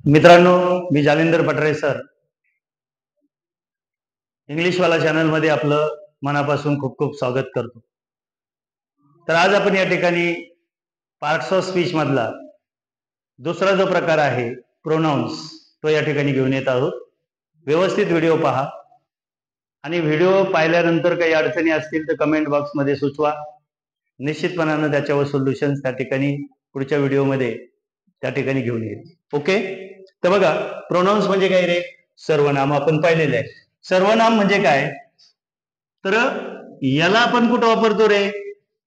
मित्रांनो, मी जालिंदर पटरे sir इंग्लिशवाला channel मध्ये आपलं मनापासून खूप खूप स्वागत करतो. तर आज आपण या ठिकाणी पार्ट्स ऑफ स्पीच मधला दुसरा जो प्रकार आहे प्रोनाउन्स, तो या ठिकाणी घेऊन येत आहोत. व्यवस्थित व्हिडिओ पहा आणि व्हिडिओ पाहिल्यानंतर काही अडचणी असतील तर कमेंट बॉक्स मध्ये सुचवा. निश्चितपणाने त्याच्यावर सोल्युशन त्या ठिकाणी पुढच्या व्हिडिओमध्ये त्या ठिकाणी घेऊन येईल. ओके, तर बघा, प्रोनाउन्स म्हणजे काय रे? सर्वनाम आपण पाहिलेले आहे. सर्वनाम म्हणजे काय? तर याला आपण कुठं वापरतो रे?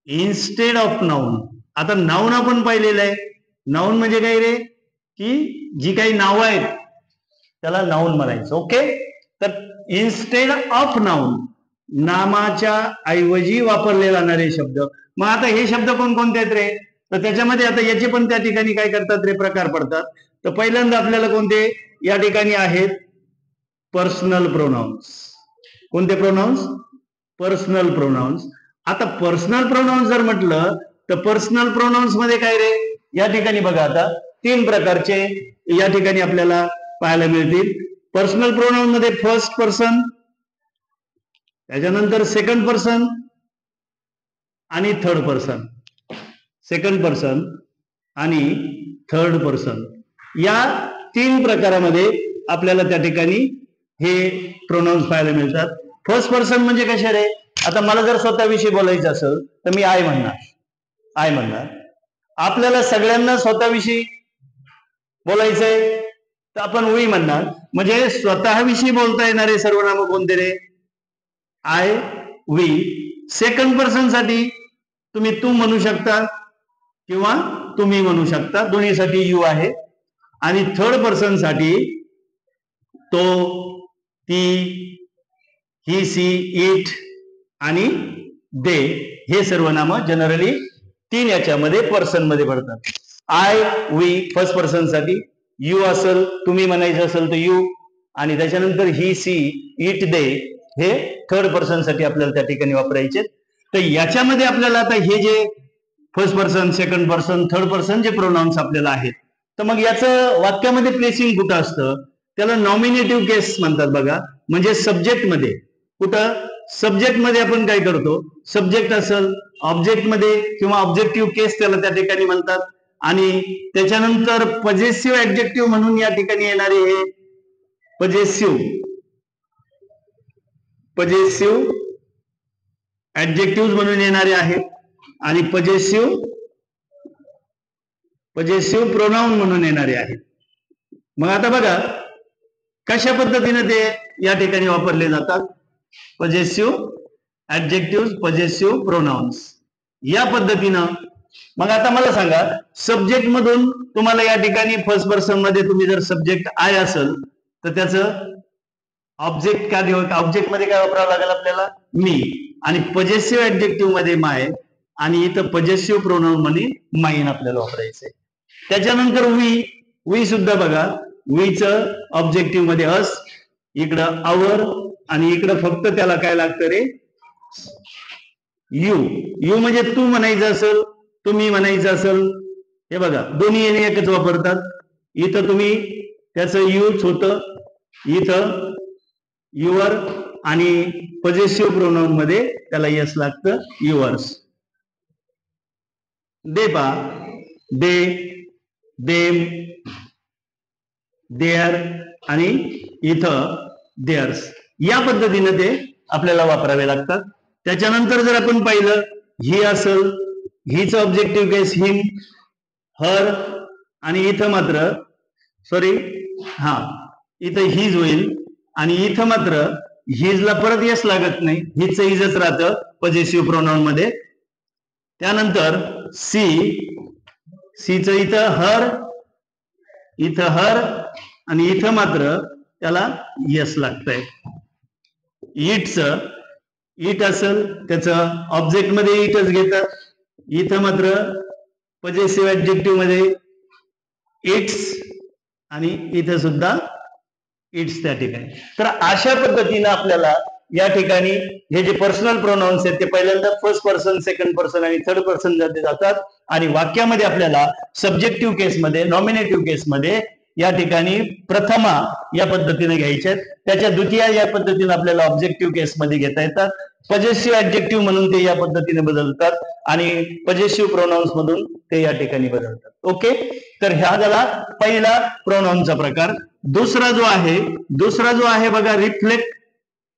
Instead of noun. आता नाउन आपण पाहिलेलं आहे. नाउन म्हणजे काय रे? की जी काही नावं आहेत त्याला नाउन म्हणायचं. ओके, तर इन्स्टेड ऑफ नाउन, नामाच्या ऐवजी वापरले जाणारे शब्द. मग आता हे शब्द कोणकोणते आहेत रे? तर त्याच्यामध्ये आता याचे पण त्या ठिकाणी काय करतात रे? प्रकार पडतात. तर पहिल्यांदा आपल्याला कोणते या ठिकाणी आहेत? Personal pronounce. कोणते प्रोनाउन्स? Personal pronounce. आता पर्सनल प्रोनाउन्स जर म्हटलं तर पर्सनल प्रोनाउन्स मध्ये काय रे? या ठिकाणी बघा, आता तीन प्रकारचे या ठिकाणी आपल्याला पाहायला मिळतील. पर्सनल प्रोनाउन मध्ये फर्स्ट पर्सन, त्याच्यानंतर सेकंड पर्सन आणि थर्ड पर्सन. सेकंड पर्सन आणि थर्ड पर्सन, या तीन प्रकारामध्ये आपल्याला त्या ठिकाणी हे प्रोनाउन्स पाहायला मिळतात. फर्स्ट पर्सन म्हणजे कशा रे? आता मला जर स्वतःविषयी बोलायचं असेल तर मी आय म्हणणार. आपल्याला सगळ्यांना स्वतःविषयी बोलायचंय तर आपण वी म्हणणार. म्हणजे स्वतःविषयी बोलता येणारे सर्वनाम कोणते रे? I, we. सेकंड पर्सन साठी तुम्ही तू म्हणू शकता किंवा तुम्ही म्हणू शकता, दोन्हीसाठी यू आहे. आणि थर्ड पर्सन साठी तो, ती, ही, सी, इट आणि दे, हे सर्वनाम जनरली तीन याच्यामध्ये पर्सन मध्ये पडतात. आय, वी फर्स्ट पर्सन साठी, यू असेल, तुम्ही म्हणायचं असेल तर यू, आणि त्याच्यानंतर ही, सी, इट, दे हे थर्ड पर्सन साठी आपल्याला त्या ठिकाणी वापरायचे. तर याच्यामध्ये आपल्याला आता हे जे first person, second person, third person जे प्रोनाउन्स आपल्याला आहेत, तर मग याचं वाक्यामध्ये प्लेसिंग कुठं असतं? त्याला नॉमिनेटिव्ह केस म्हणतात बघा. म्हणजे सब्जेक्ट मध्ये. कुठं? सब्जेक्ट मध्ये आपण काय करतो? सब्जेक्ट असेल ऑब्जेक्ट मध्ये किंवा ऑब्जेक्टिव्ह केस त्याला त्या ठिकाणी म्हणतात. आणि त्याच्यानंतर पजेसिव्ह ऍडजेक्टिव्ह म्हणून या ठिकाणी येणारे हे पजेसिव्ह ऍडजेक्टिव्ह म्हणून येणारे आहेत. आणि पजेसिव्ह प्रोनाउन म्हणून येणारे आहेत. मग आता बघा कशा पद्धतीने ते या ठिकाणी वापरले जातात. पजेसिव्ह ऍडजेक्टिव्ह, पजेसिव्ह प्रोनाउन्स, या पद्धतीनं. मग आता मला सांगा, सब्जेक्ट मधून तुम्हाला या ठिकाणी फर्स्ट पर्सन मध्ये तुम्ही जर सब्जेक्ट आय असेल तर त्याचं ऑब्जेक्ट काय? ऑब्जेक्ट मध्ये काय वापरावं लागेल आपल्याला? मी. आणि पजेसिव्ह ऍडजेक्टिव्ह मध्ये माय, आणि इथं पजेसिव्ह प्रोनाउन मध्ये माइन आपल्याला वापरायचंय. त्याच्यानंतर वी सुद्धा बघा, वीच ऑब्जेक्टिव्ह मध्ये अस, इकडं आवर, आणि इकडं फक्त त्याला काय लागतं रे? यू म्हणजे तू म्हणायचं असेल, तुम्ही म्हणायचं असेल, हे बघा दोन्ही येणे एकच वापरतात. इथं तुम्ही त्याचं यूच होतं, इथं युअर, आणि पजेसिव्ह प्रोनाउन मध्ये त्याला यस लागतं, युअर्स. दे पा, दे, देम, देअर, आणि इथं देअर्स, या पद्धतीने ते आपल्याला वापरावे लागतात. त्याच्यानंतर जर आपण पाहिलं, ही असेल, हीच ऑब्जेक्टिव्ह केस हिम, हर, आणि इथं मात्र इथं हीज होईल, आणि इथं मात्र हिजला परत यस लागत नाही, हिच इजच राहतं पजेसिव्ह प्रोनाउन मध्ये. त्यानंतर सीच इथं हर, आणि इथं मात्र त्याला यस लागतंय. इट असेल, त्याचं ऑब्जेक्ट मध्ये इटच घेतात, इथं मात्र पजेसिव्ह ऍडजेक्टिव्ह मध्ये इट्स, आणि इथं सुद्धा इट्स त्या ठिकाणी. तर अशा पद्धतीनं आपल्याला या ठिकाणी हे जे पर्सनल प्रोनाउन्स आहेत ते पहिल्यांदा फर्स्ट पर्सन, सेकंड पर्सन आणि थर्ड पर्सन जातात. आणि वाक्यामध्ये आपल्याला सब्जेक्टिव्ह केसमध्ये, नॉमिनेटिव्ह केसमध्ये या ठिकाणी प्रथमा या पद्धतीने घ्यायचे, त्याच्या द्वितीया या पद्धतीने आपल्याला ऑब्जेक्टिव्ह केसमध्ये घेता येतात. पजेसिव्ह ऍडजेक्टिव्ह म्हणून ते या पद्धतीने बदलतात आणि पजेसिव्ह प्रोनाउन्स मधून ते या ठिकाणी बदलतात. ओके, तर ह्या झाला पहिला प्रोनाउनचा प्रकार. दुसरा जो आहे बघा, रिफ्लेक्सिव्ह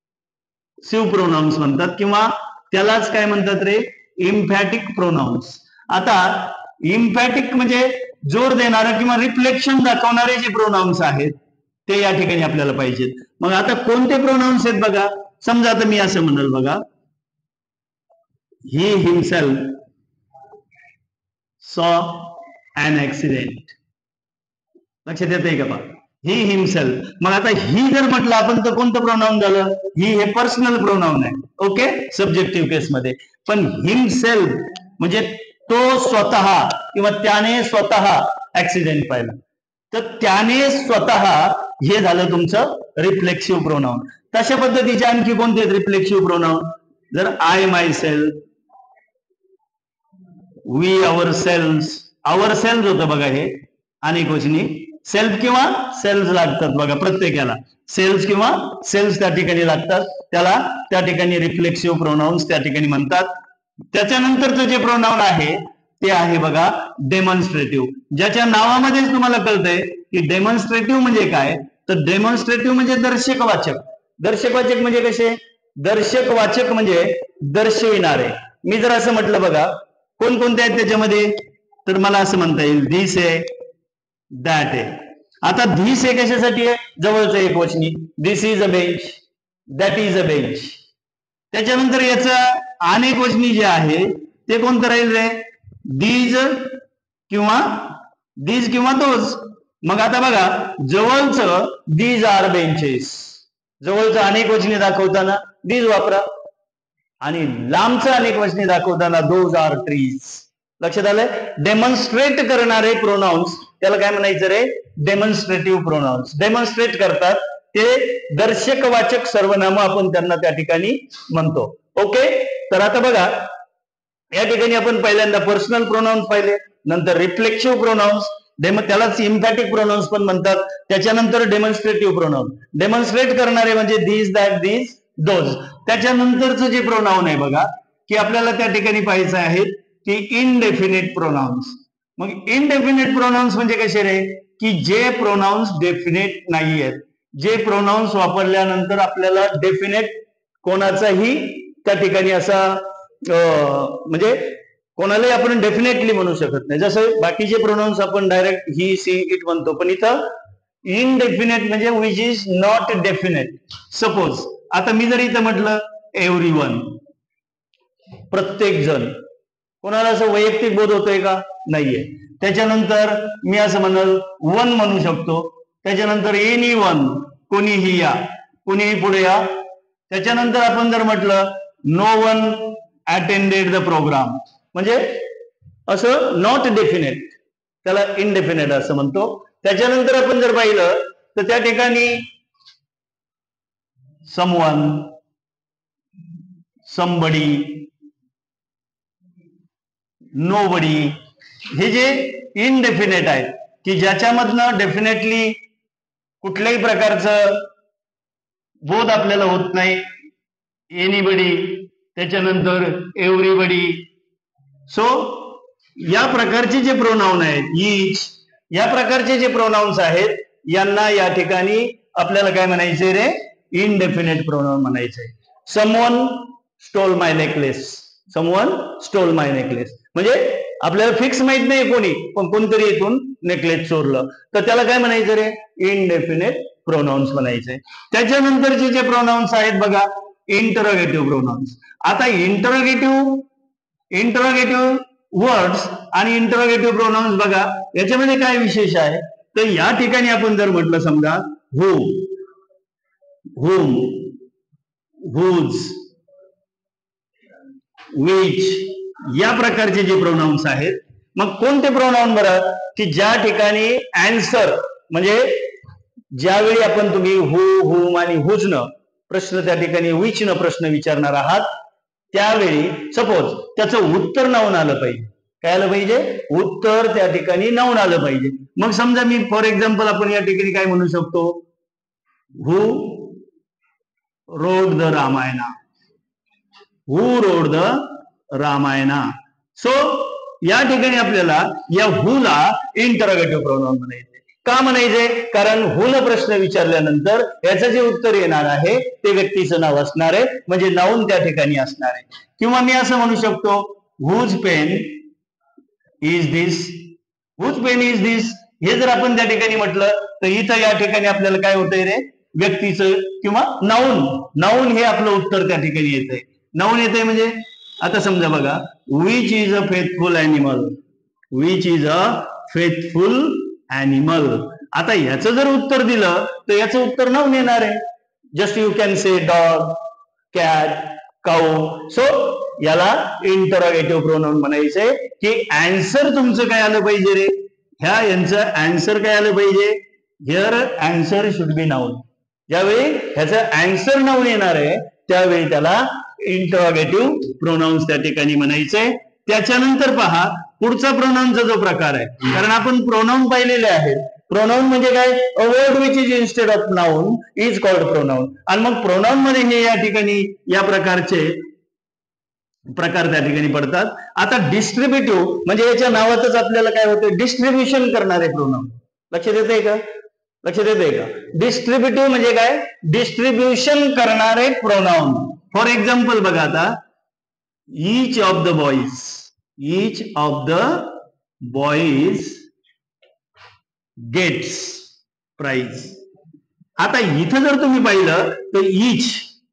प्रोनाउन्स म्हणतात किंवा त्यालाच काय म्हणतात रे, इम्फॅटिक प्रोनाउन्स. आता इम्फॅटिक म्हणजे जोर देणारा किंवा रिफ्लेक्शन दाखवणारे जे प्रोनाउन्स आहेत ते या ठिकाणी आपल्याला पाहिजेत. मग आता कोणते प्रोनाउन्स आहेत बघा, समजा आता मी असं म्हणाल बघा, ही हिमसेल्फ सॉ an accident. लक्षात येतंय का बा, ही हिमसेल्फ. मग आता ही जर म्हटलं आपण तर कोणतं प्रोनाउन झालं, ही हे पर्सनल प्रोनाउन आहे. ओके, सब्जेक्टिव्ह केस मध्ये. पण हिमसेल्फ म्हणजे तो स्वतः किंवा त्याने स्वतः ऍक्सिडेंट पाहिला, तर त्याने स्वतः हे झालं तुमचं रिफ्लेक्सिव्ह प्रोनाउन. तशा पद्धतीचे आणखी कोणते रिफ्लेक्सिव्ह प्रोनाउन, जर I myself, we ourself होतं बघा, हे अनेक वचनी सेल्फ किंवा सेल्स लागतात बघा, प्रत्येकाला सेल्स किंवा सेल्स त्या ठिकाणी लागतात, त्याला त्या ठिकाणी रिफ्लेक्सिव्ह प्रोनाउन्स त्या ठिकाणी म्हणतात. त्याच्यानंतरचं जे प्रोनाउन आहे ते आहे बघा डेमॉन्स्ट्रेटिव्ह. ज्याच्या नावामध्येच तुम्हाला कळतंय की डेमॉन्स्ट्रेटिव्ह म्हणजे काय, तर डेमॉन्स्ट्रेटिव्ह म्हणजे दर्शकवाचक. दर्शकवाचक म्हणजे कसे, दर्शकवाचक म्हणजे दर्शविणारे. मी जर असं म्हटलं बघा, कोणकोणते आहेत त्याच्यामध्ये, तर मला असं म्हणता येईल धिस आहे, दॅट आहे. आता धिस हे कशासाठी आहे, जवळचं एक वचनी, this is a bench, that is a bench. त्याच्यानंतर याचं अनेक वचनी जे आहे ते कोणतं राहील रे, दीज किंवा दोज. मग आता बघा, जवळचं दीज आर बेंचेस, जवळचं अनेक वचनी दाखवताना दीज वापरा, आणि लांबचं अनेक वचनी दाखवताना दोज आर ट्रीज. लक्षात आलंय, डेमॉन्स्ट्रेट करणारे प्रोनाउन्स त्याला काय म्हणायचं रे, डेमॉन्स्ट्रेटिव्ह प्रोनाउन्स. डेमॉन्स्ट्रेट करतात ते दर्शकवाचक सर्वनाम आपण त्यांना त्या ठिकाणी म्हणतो. ओके, तर आता बघा या ठिकाणी आपण पहिल्यांदा पर्सनल प्रोनाउन्स पाहिले, नंतर रिफ्लेक्सिव्ह प्रोनाउन्स, त्यालाच इम्फॅटिक प्रोनाउन्स पण म्हणतात. त्याच्यानंतर डेमॉन्स्ट्रेटिव्ह प्रोनाउन, डेमॉन्स्ट्रेट करणारे म्हणजे दीज, दॅट, दीज, दोज. त्याच्यानंतरचं जे प्रोनाउन आहे बघा, की आपल्याला त्या ठिकाणी पाहायचं आहे की इनडेफिनेट प्रोनाउन्स. मग इनडेफिनेट प्रोनाउन्स म्हणजे कसे रे, की जे प्रोनाउन्स डेफिनेट नाही आहेत, जे प्रोनाउन्स वापरल्यानंतर आपल्याला डेफिनेट कोणाचाही त्या ठिकाणी असा म्हणजे कोणालाही आपण डेफिनेटली म्हणू शकत नाही. जसं बाकीचे प्रोनाउन्स आपण डायरेक्ट ही, सी, इट म्हणतो, पण इथं इनडेफिनेट म्हणजे which is not definite. Suppose आता मी जर इथं म्हटलं एव्हरीवन, प्रत्येक जण, कोणाला असं वैयक्तिक बोध होतोय का, नाहीये. त्याच्यानंतर मी असं म्हणल वन म्हणू शकतो. त्याच्यानंतर एनी वन, कोणीही या, कोणीही पुढे या. त्याच्यानंतर आपण जर म्हटलं no one attended the program, म्हणजे असं नॉट डेफिनेट, त्याला इनडेफिनेट असं म्हणतो. त्याच्यानंतर आपण जर पाहिलं तर त्या ठिकाणी समवन, समबडी, नोबडी, हे जे इनडेफिनेट आहेत की ज्याच्यामधनं डेफिनेटली कुठल्याही प्रकारचं बोध आपल्याला होत नाही. एनीबडी, त्याच्यानंतर एव्हरीबडी. सो या प्रकारचे जे प्रोनाउन आहेत, ईच, या प्रकारचे जे प्रोनाउन्स आहेत यांना या ठिकाणी आपल्याला काय म्हणायचे रे, इनडेफिनेट प्रोनाउन म्हणायचे. Someone stole my necklace, someone stole my necklace, म्हणजे आपल्याला फिक्स माहित नाही कोणी, पण कोणतरी इथून नेकलेस चोरलं, तर त्याला काय म्हणायचं रे, इनडेफिनेट प्रोनाउन्स म्हणायचे. त्याच्यानंतरचे जे प्रोनाउन्स आहेत बघा, इंटरोगेटिव्ह प्रोनाउन्स. आता इंटरोगेटिव्ह वर्ड्स आणि इंटरोगेटिव्ह प्रोनाउन्स बघा, याच्यामध्ये काय विशेष आहे, तर या ठिकाणी आपण जर म्हटलं समजा हू, whom, whose, which, या प्रकारचे जे प्रोनाउन्स आहेत. मग कोणते प्रोनाउन बरं, की ज्या ठिकाणी आन्सर म्हणजे ज्यावेळी आपण तुम्ही हू, हुम आणि हुज न प्रश्न त्या ठिकाणी विच न प्रश्न विचारणार आहात, त्यावेळी सपोज त्याचं उत्तर नाऊन आलं पाहिजे. काय आलं पाहिजे, उत्तर त्या ठिकाणी नाऊन आलं पाहिजे. मग समजा मी फॉर एक्झाम्पल आपण या ठिकाणी काय म्हणू शकतो, who wrote the Ramayana, who wrote the Ramayana. So या ठिकाणी आपल्याला या हुला इंटरोगेटिव्ह प्रोनाउन म्हणायचे. का म्हणायचे, कारण हुला प्रश्न विचारल्यानंतर याचं जे उत्तर येणार आहे ते व्यक्तीचं नाव असणार आहे, म्हणजे नाऊन त्या ठिकाणी असणार आहे. किंवा मी असं म्हणू शकतो, whose pen is this, whose pen is this. हे जर आपण त्या ठिकाणी म्हटलं तर इथं या ठिकाणी आपल्याला काय होतंय रे, व्यक्तीचं किंवा नाऊन, नाऊन हे आपलं उत्तर त्या ठिकाणी येतंय. नाऊन येतंय म्हणजे आता समजा बघा, which is a faithful animal, which is a faithful animal. आता याचं जर उत्तर दिलं तर याचं उत्तर नाऊन येणार आहे. Just you can say dog, cat, cow. So याला इंटरोगेटिव्ह प्रोनाउन म्हणायचंय की आन्सर तुमचं काय आलं पाहिजे रे, ह्या यांचं आन्सर काय आलं पाहिजे, here answer should be noun. ज्यावेळी ह्याचं आन्सर नाऊन येणार आहे त्यावेळी त्याला इंटरोगेटिव्ह प्रोनाउन्स त्या ठिकाणी म्हणायचंय. त्याच्यानंतर पहा पुढचा प्रोनाउनचा जो प्रकार आहे, कारण आपण प्रोनाउन पाहिलेले आहेत. प्रोनाउन म्हणजे काय, a word which is instead of noun is called pronoun. आणि मग प्रोनाउन मध्ये हे या ठिकाणी या प्रकारचे प्रकार त्या ठिकाणी पडतात. आता डिस्ट्रीब्युटिव्ह म्हणजे याच्या नावातच आपल्याला काय होतं, डिस्ट्रीब्युशन करणारे प्रोनाउन. लक्षात येते का, लक्षात येते का. डिस्ट्रीब्युटिव्ह म्हणजे काय, डिस्ट्रीब्युशन करणारे प्रोनाउन. फॉर एक्झाम्पल बघा आता, each of the boys, each of the boys gets prize. आता इथं जर तुम्ही पाहिलं तर ईच,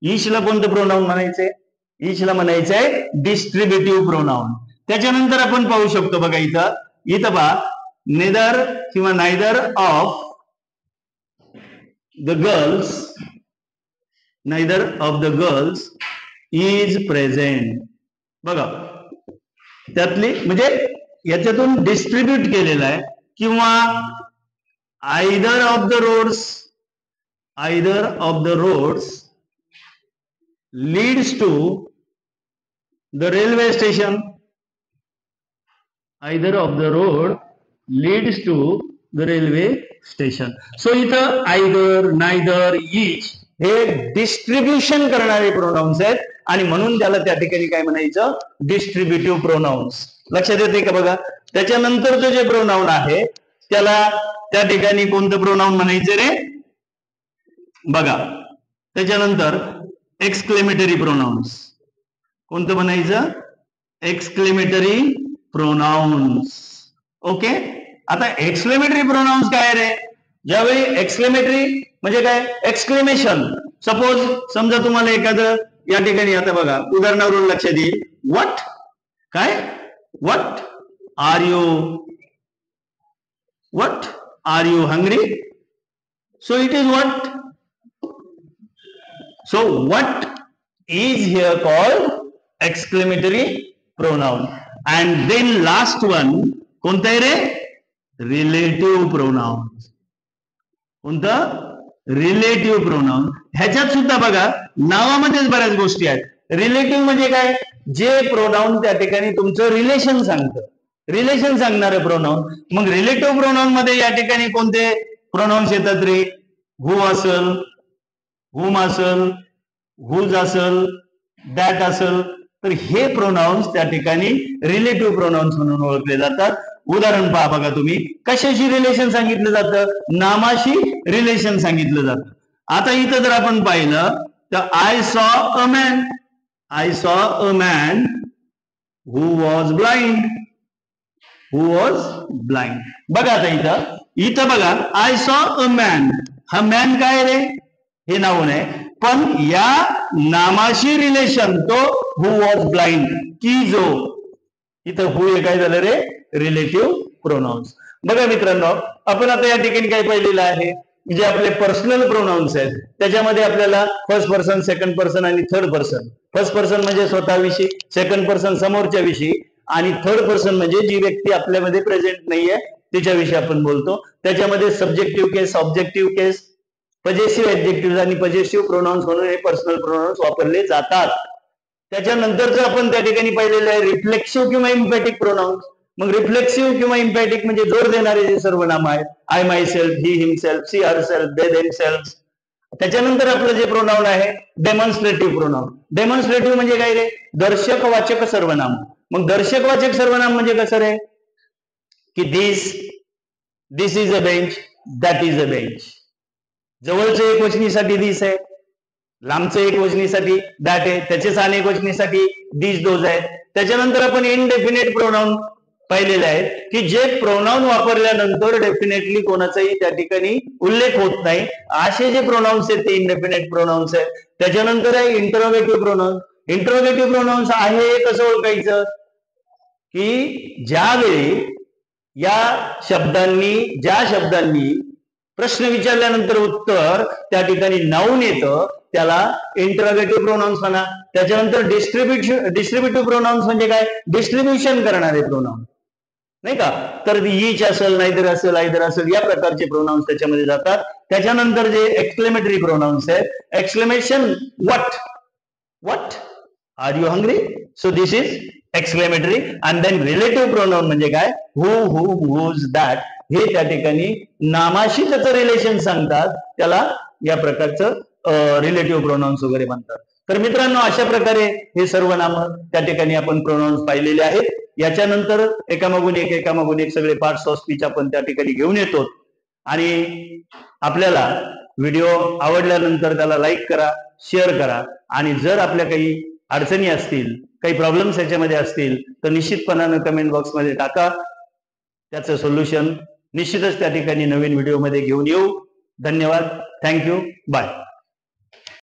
ईचला कोणतं प्रोनाउन म्हणायचंय, ईचला म्हणायचंय डिस्ट्रीब्युटिव्ह प्रोनाउन. त्याच्यानंतर आपण पाहू शकतो बघा इथं, इथं पहा नेदर किंवा neither of the girls, neither of the girls is present. बघा त्यातली म्हणजे याच्यातून डिस्ट्रीब्यूट केलेला आहे. किंवा either of the roads, either of the roads leads to the railway station, either of the road leads to the railway station. So इथं either, neither, each हे distribution करणारे प्रोनाउन्स आहेत आणि म्हणून त्याला त्या ठिकाणी काय म्हणायचं, डिस्ट्रीब्युटिव्ह प्रोनाउन्स. लक्षात येते का बघा. त्याच्यानंतरचं जे प्रोनाउन आहे त्याला त्या ठिकाणी कोणतं प्रोनाउन म्हणायचं रे, बघा त्याच्यानंतर एक्सक्लेमेटरी प्रोनाउन्स. कोणतं म्हणायचं, एक्सक्लेमेटरी प्रोनाउन्स. ओके. आता एक्सक्लेमेटरी प्रोनाउन्स काय रे, ज्यावेळी एक्सक्लेमेटरी म्हणजे काय, एक्सक्लेमेशन. सपोज समजा तुम्हाला एखादं या ठिकाणी आता बघा उदाहरणावरून लक्षात येईल, व्हॉट, काय, what are you, what are you hungry. So it is what. So what is here called exclamatory pronoun. And then last one कोणतं आहे रे, रिलेटिव्ह प्रोनाउन. कोणतं, रिलेटिव्ह प्रोनाउन. ह्याच्यात सुद्धा बघा नावामध्येच बऱ्याच गोष्टी आहेत. रिलेटिव्ह म्हणजे काय, जे प्रोनाउन त्या ठिकाणी तुमचं रिलेशन सांगतं, रिलेशन सांगणारं प्रोनाउन. मग रिलेटिव्ह प्रोनाउन मध्ये या ठिकाणी कोणते प्रोनाउन्स येतात रे, हु असल, हुम असल, हुज असल, दॅट असल. तर हे प्रोनाउन्स त्या ठिकाणी रिलेटिव्ह प्रोनाउन्स म्हणून ओळखले जातात. उदाहरण पहा बघा तुम्ही, कशाशी रिलेशन सांगितलं जातं, नामाशी रिलेशन सांगितलं जातं. आता इथं जर आपण पाहिलं तर I saw a man, I saw a man who was blind, who was blind. बघा आता इथं, इथं बघा आय सॉ अ मॅन, हा मॅन काय रे, हे नाऊन आहे, पण या नामाशी रिलेशन तो हु वॉज ब्लाइंड की जो, इथं हु हे काय झालं रे, रिलेटिव्ह प्रोनाउन्स. बघा मित्रांनो, आपण आता या ठिकाणी काय पाहिलेलं आहे, जे आपले पर्सनल प्रोनाउन्स आहेत त्याच्यामध्ये आपल्याला फर्स्ट पर्सन, सेकंड पर्सन आणि थर्ड पर्सन. फर्स्ट पर्सन म्हणजे स्वतःविषयी, सेकंड पर्सन समोरच्या विषयी आणि थर्ड पर्सन म्हणजे जी व्यक्ती आपल्यामध्ये प्रेझेंट नाहीये त्याच्याविषयी आपण बोलतो. त्याच्यामध्ये सब्जेक्टिव्ह केस, ऑब्जेक्टिव्ह केस, पजेसिव्ह ऍडजेक्टिव्ह आणि पजेसिव्ह प्रोनाउन्स म्हणून हे पर्सनल प्रोनाउन्स वापरले जातात. त्याच्यानंतरच आपण त्या ठिकाणी पाहिलेलं आहे रिफ्लेक्सिव्ह किंवा इम्पॅटिक प्रोनाउन्स. मग रिफ्लेक्सिव्ह किंवा इम्पॅटिक म्हणजे जोर देणारे जे सर्वनाम आहेत, I myself, he himself, she herself, they themselves. त्याच्यानंतर आपलं जे प्रोनाउन आहे डेमॉन्स्ट्रेटिव्ह प्रोनाउन. डेमॉन्स्ट्रेटिव्ह म्हणजे काय रे? दर्शकवाचक सर्वनाम. मग दर्शकवाचक सर्वनाम म्हणजे कसं रे? की this is a bench, that is a bench. जवळचं एक वचनीसाठी दिस आहे, लांबचं एक वचनीसाठी दॅट आहे, त्याचेच अनेक वचनीसाठी दिस दोज आहेत. त्याच्यानंतर आपण इनडेफिनेट प्रोनाउन पाहिलेले आहेत की जे प्रोनाउन वापरल्यानंतर डेफिनेटली कोणाचाही त्या ठिकाणी उल्लेख होत नाही, असे जे प्रोनाउन्स आहेत ते इनडेफिनेट प्रोनाउन्स आहेत. त्याच्यानंतर आहे इंटरोगेटिव्ह प्रोनाउन्स. इंटरोगेटिव्ह प्रोनाउन्स आहे कसं ओळखायचं? की ज्यावेळी ज्या शब्दांनी प्रश्न विचारल्यानंतर उत्तर त्या ठिकाणी नाऊन येतं त्याला इंटरोगेटिव्ह प्रोनाउन्स म्हणा. त्याच्यानंतर डिस्ट्रीब्युटिव्ह प्रोनाउन्स म्हणजे काय? डिस्ट्रीब्युशन करणारे प्रोनाउन्स, नाही का? तर इच असेल, नाहीतर असेल, आयदर असेल, या प्रकारचे प्रोनाउन्स त्याच्यामध्ये जातात. त्याच्यानंतर जे एक्सक्लेमेटरी प्रोनाउन्स आहेत, exclamation, what are you hungry, so this is exclamatory. And then relative pronoun म्हणजे काय? Whose, that. हे त्या ठिकाणी नामाशी त्याचं रिलेशन सांगतात, त्याला या प्रकारचं रिलेटिव्ह प्रोनाउन्स वगैरे म्हणतात. तर मित्रांनो, अशा प्रकारे हे सर्व नाम त्या ठिकाणी आपण प्रोनाउन्स पाहिलेले आहेत. याच्यानंतर एकामागून एक सगळे पार्ट्स ऑफ स्पीच आपण त्या ठिकाणी घेऊन येतो. आणि आपल्याला व्हिडिओ आवडल्यानंतर त्याला लाईक करा, शेअर करा. आणि जर आपल्या काही अडचणी असतील, काही प्रॉब्लेम्स याच्यामध्ये असतील तर निश्चितपणानं कमेंट बॉक्समध्ये टाका. त्याचं सोल्युशन निश्चितच त्या ठिकाणी नवीन व्हिडिओमध्ये घेऊन येऊ. धन्यवाद. थँक्यू. बाय.